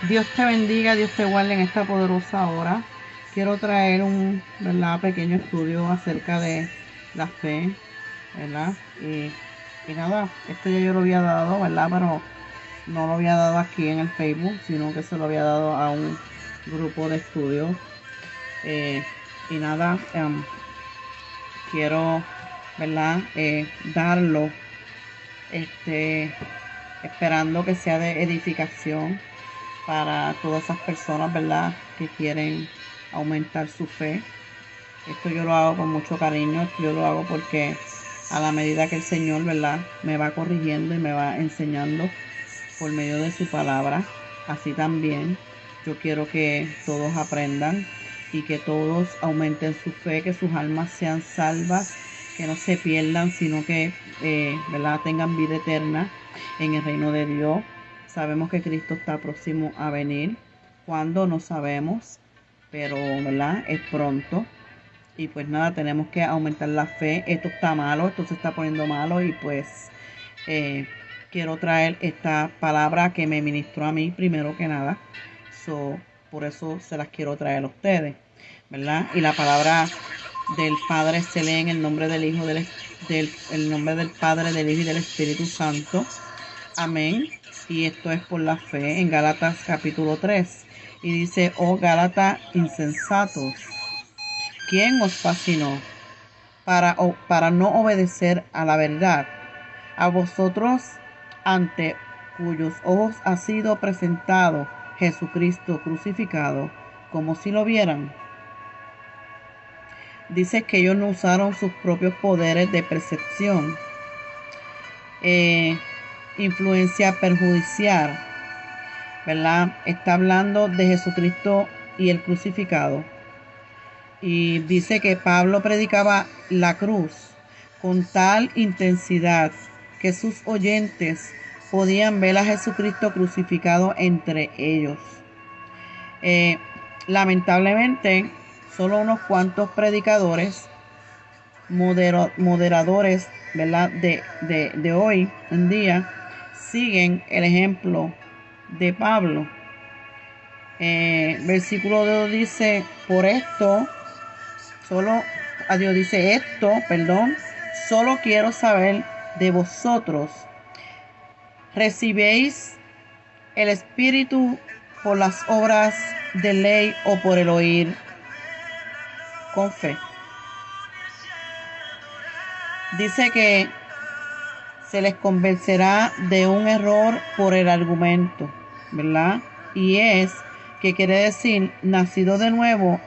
Dios te bendiga, Dios te guarde en esta poderosa hora. Quiero traer un, ¿verdad?, pequeño estudio acerca de la fe, ¿verdad? Y nada, esto ya yo lo había dado, ¿verdad? Pero no lo había dado aquí en el Facebook, sino que se lo había dado a un grupo de estudio. Eh, y nada, quiero, ¿verdad?, darlo, este, esperando que sea de edificación para todas esas personas, ¿verdad?, que quieren aumentar su fe. Esto yo lo hago con mucho cariño, esto yo lo hago porque a la medida que el Señor, ¿verdad?, me va corrigiendo y me va enseñando por medio de su palabra, así también yo quiero que todos aprendan y que todos aumenten su fe, que sus almas sean salvas, que no se pierdan, sino que, ¿verdad?, tengan vida eterna en el reino de Dios. Sabemos que Cristo está próximo a venir. ¿Cuándo? No sabemos, pero, ¿verdad?, es pronto. Y pues nada, tenemos que aumentar la fe. Esto está malo, esto se está poniendo malo y pues eh, quiero traer esta palabra que me ministró a mí primero que nada. Por eso se las quiero traer a ustedes, ¿verdad? Y la palabra del Padre se lee en el nombre del Hijo, el nombre del Padre, del Hijo y del Espíritu Santo. Amén. Y esto es por la fe en Gálatas capítulo 3. Y dice: oh Gálatas insensatos, ¿quién os fascinó para no obedecer a la verdad? A vosotros, ante cuyos ojos ha sido presentado Jesucristo crucificado, como si lo vieran. Dice que ellos no usaron sus propios poderes de percepción, influencia perjudicial, ¿verdad? Está hablando de Jesucristo y el crucificado. Y dice que Pablo predicaba la cruz con tal intensidad que sus oyentes podían ver a Jesucristo crucificado entre ellos. Eh, Lamentablemente, solo unos cuantos predicadores, moderadores, ¿verdad?, de hoy en día, siguen el ejemplo de Pablo. Versículo 2 dice: por esto, a Dios dice esto, perdón, solo quiero saber de vosotros, ¿recibéis el Espíritu por las obras de ley o por el oír con fe? Dice que se les convencerá de un error por el argumento, ¿verdad? Y es que quiere decir nacido de nuevo,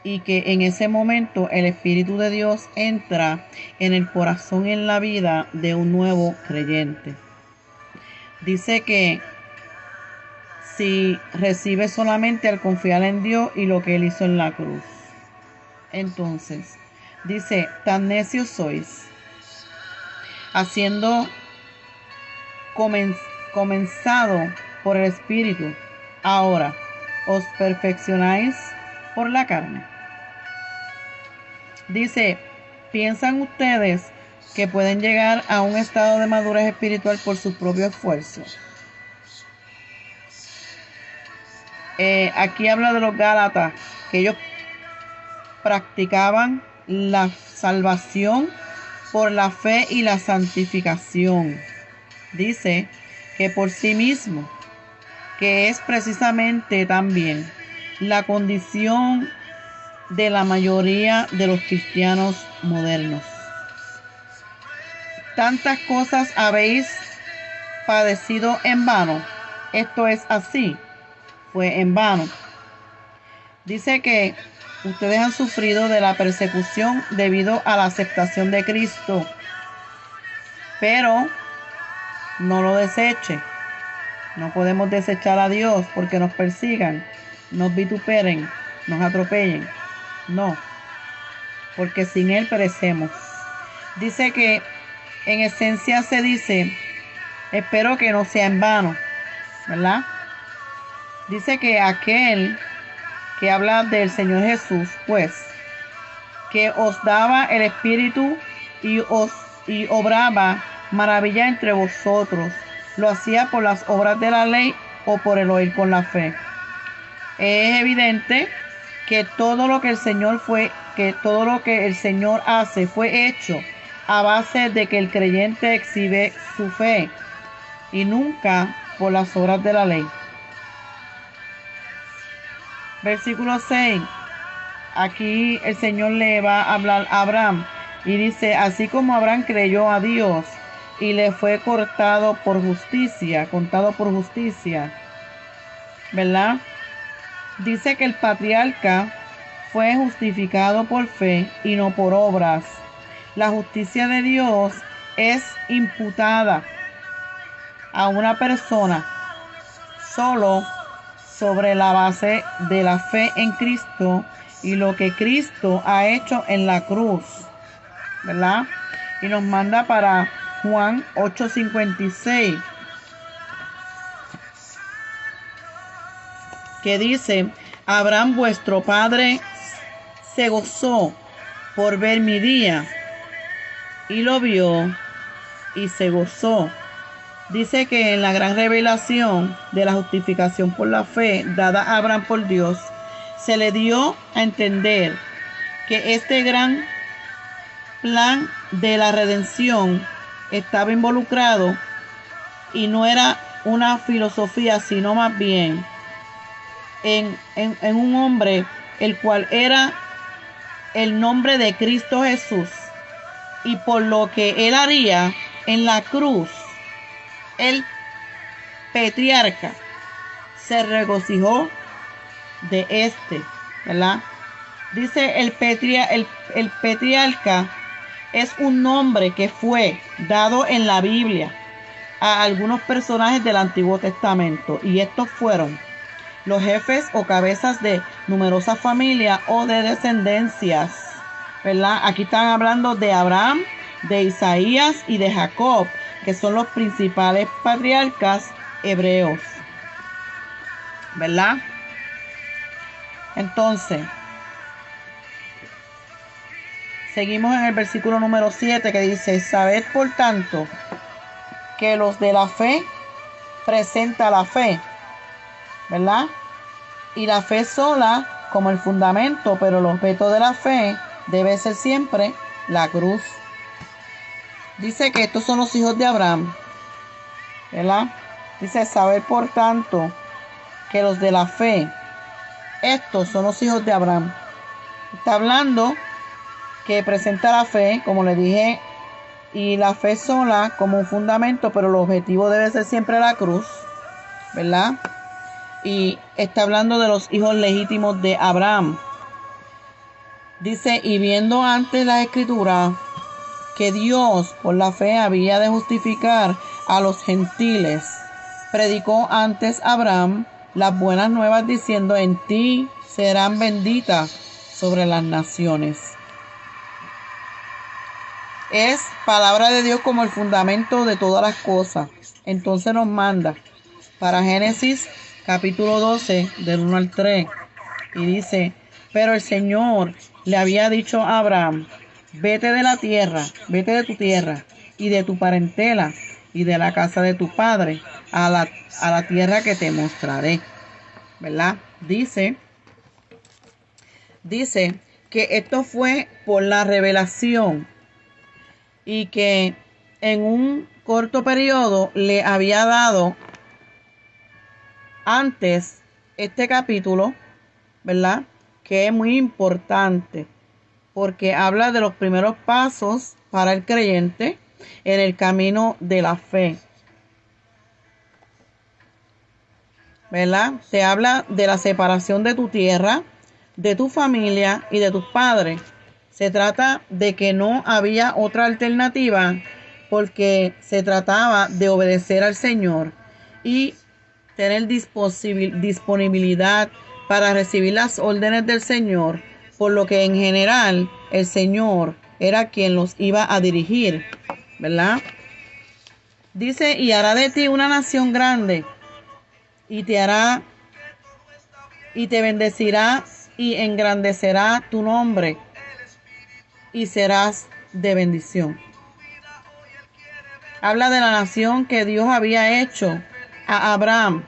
y que en ese momento el Espíritu de Dios entra en el corazón y en la vida de un nuevo creyente. Dice que si recibe solamente al confiar en Dios y lo que Él hizo en la cruz. Entonces, dice: tan necios sois, haciendo comenzado por el Espíritu, ahora os perfeccionáis por la carne. Dice: ¿piensan ustedes que pueden llegar a un estado de madurez espiritual por su propio esfuerzo? Aquí habla de los Gálatas, que ellos practicaban la salvación por la fe y la santificación. Dice que por sí mismo, que es precisamente también la condición de la mayoría de los cristianos modernos. Tantas cosas habéis padecido en vano. Esto es así, fue en vano. Dice que ustedes han sufrido de la persecución debido a la aceptación de Cristo, pero no lo deseche. No podemos desechar a Dios porque nos persigan, nos vituperen, nos atropellen. No, porque sin Él perecemos. Dice que en esencia se dice: espero que no sea en vano, ¿verdad? Dice que aquel que habla del Señor Jesús, pues, que os daba el Espíritu y obraba maravilla entre vosotros, lo hacía por las obras de la ley o por el oír con la fe. Es evidente que todo lo que el Señor hace fue hecho a base de que el creyente exhibe su fe y nunca por las obras de la ley. Versículo 6. Aquí el Señor le va a hablar a Abraham y dice: así como Abraham creyó a Dios y le fue contado por justicia, ¿verdad? Dice que el patriarca fue justificado por fe y no por obras. La justicia de Dios es imputada a una persona solo sobre la base de la fe en Cristo y lo que Cristo ha hecho en la cruz, ¿verdad? Y nos manda para Juan 8:56, que dice: Abraham vuestro padre se gozó por ver mi día y lo vio y se gozó. Dice que en la gran revelación de la justificación por la fe dada a Abraham por Dios, se le dio a entender que este gran plan de la redención estaba involucrado y no era una filosofía, sino más bien en un hombre, el cual era el nombre de Cristo Jesús, y por lo que él haría en la cruz, el patriarca se regocijó de este, ¿verdad? Dice el patriarca es un nombre que fue dado en la Biblia a algunos personajes del Antiguo Testamento, y estos fueron los jefes o cabezas de numerosas familias o de descendencias, ¿verdad? Aquí están hablando de Abraham, de Isaías y de Jacob, que son los principales patriarcas hebreos, ¿verdad? Entonces, seguimos en el versículo número 7, que dice: sabed por tanto que los de la fe presenta la fe, ¿verdad? Y la fe sola como el fundamento, pero el objeto de la fe debe ser siempre la cruz. Dice que estos son los hijos de Abraham, ¿verdad? Dice: saber por tanto que los de la fe, estos son los hijos de Abraham. Está hablando que presenta la fe, como le dije, y la fe sola como un fundamento, pero el objetivo debe ser siempre la cruz, ¿verdad? Y está hablando de los hijos legítimos de Abraham. Dice: y viendo antes la escritura que Dios por la fe había de justificar a los gentiles, predicó antes a Abraham las buenas nuevas diciendo: en ti serán benditas sobre las naciones. Es palabra de Dios como el fundamento de todas las cosas. Entonces nos manda para Génesis capítulo 12 del 1 al 3 y dice: pero el Señor le había dicho a Abraham: vete de tu tierra y de tu parentela y de la casa de tu padre a la tierra que te mostraré, ¿verdad? Dice que esto fue por la revelación y que en un corto periodo le había dado antes este capítulo, ¿verdad? Que es muy importante porque habla de los primeros pasos para el creyente en el camino de la fe, ¿verdad? Se habla de la separación de tu tierra, de tu familia y de tus padres. Se trata de que no había otra alternativa porque se trataba de obedecer al Señor y tener disponibilidad para recibir las órdenes del Señor, por lo que en general el Señor era quien los iba a dirigir, ¿verdad? Dice: y hará de ti una nación grande, y te bendecirá y engrandecerá tu nombre, y serás de bendición. Habla de la nación que Dios había hecho a Abraham,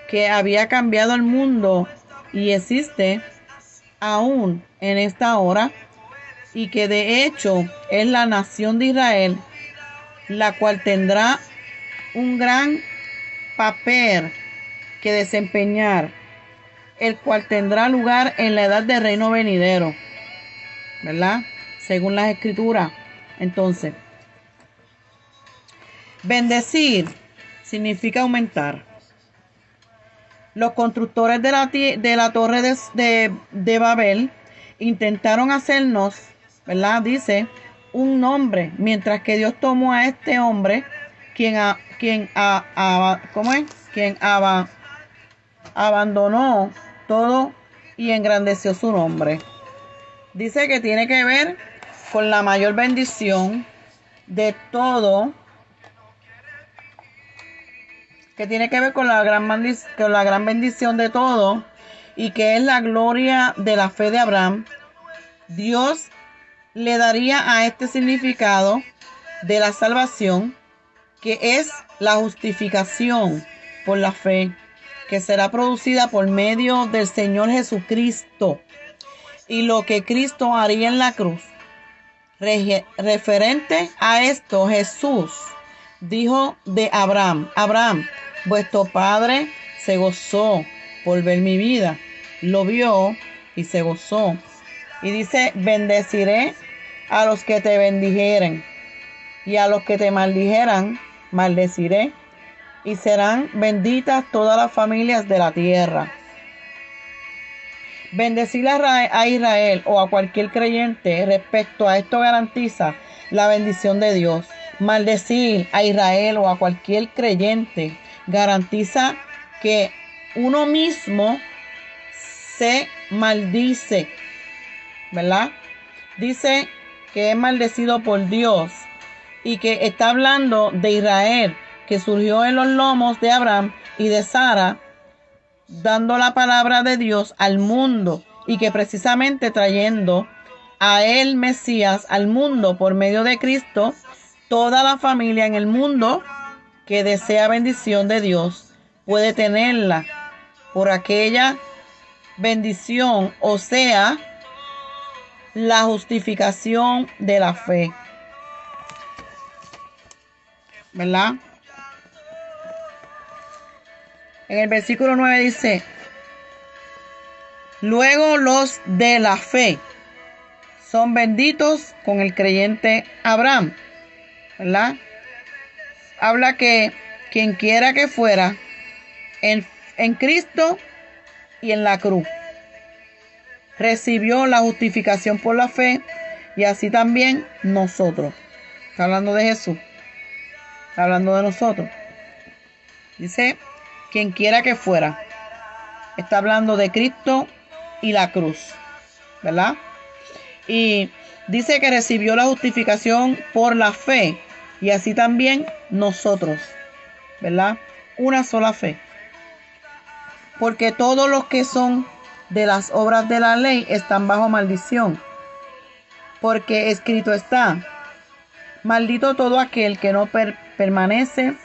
que había cambiado el mundo y existe aún en esta hora, y que de hecho es la nación de Israel, la cual tendrá un gran papel que desempeñar, el cual tendrá lugar en la edad del reino venidero, ¿verdad? Según las escrituras. Entonces, bendecir significa aumentar. Los constructores de la torre de Babel intentaron hacernos, ¿verdad? Dice, un nombre, mientras que Dios tomó a este hombre, quien abandonó todo y engrandeció su nombre. Dice que tiene que ver con la mayor bendición de todo, que tiene que ver con la gran bendición de todo, y que es la gloria de la fe de Abraham. Dios le daría a este significado de la salvación, que es la justificación por la fe, que será producida por medio del Señor Jesucristo, y lo que Cristo haría en la cruz. Referente a esto, Jesús dijo de Abraham: Abraham, vuestro padre se gozó por ver mi vida, lo vio y se gozó. Y dice: bendeciré a los que te bendijeren, y a los que te maldijeran maldeciré, y serán benditas todas las familias de la tierra. Bendecir a Israel o a cualquier creyente respecto a esto garantiza la bendición de Dios. Maldecir a Israel o a cualquier creyente garantiza que uno mismo se maldice, ¿verdad? Dice que es maldecido por Dios, y que está hablando de Israel, que surgió en los lomos de Abraham y de Sara, dando la palabra de Dios al mundo, y que precisamente trayendo a el Mesías al mundo por medio de Cristo, toda la familia en el mundo que desea bendición de Dios puede tenerla por aquella bendición, o sea, la justificación de la fe, ¿verdad? En el versículo 9 dice: luego los de la fe son benditos con el creyente Abraham, ¿verdad? Habla que quien quiera que fuera en Cristo y en la cruz recibió la justificación por la fe, y así también nosotros. Está hablando de Jesús, está hablando de nosotros. Dice: quien quiera que fuera. Está hablando de Cristo y la cruz, ¿verdad? Y dice que recibió la justificación por la fe, y así también nosotros, ¿verdad? Una sola fe. Porque todos los que son de las obras de la ley están bajo maldición. Porque escrito está: maldito todo aquel que no permanece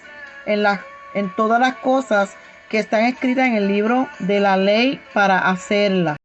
en todas las cosas que están escritas en el libro de la ley para hacerla.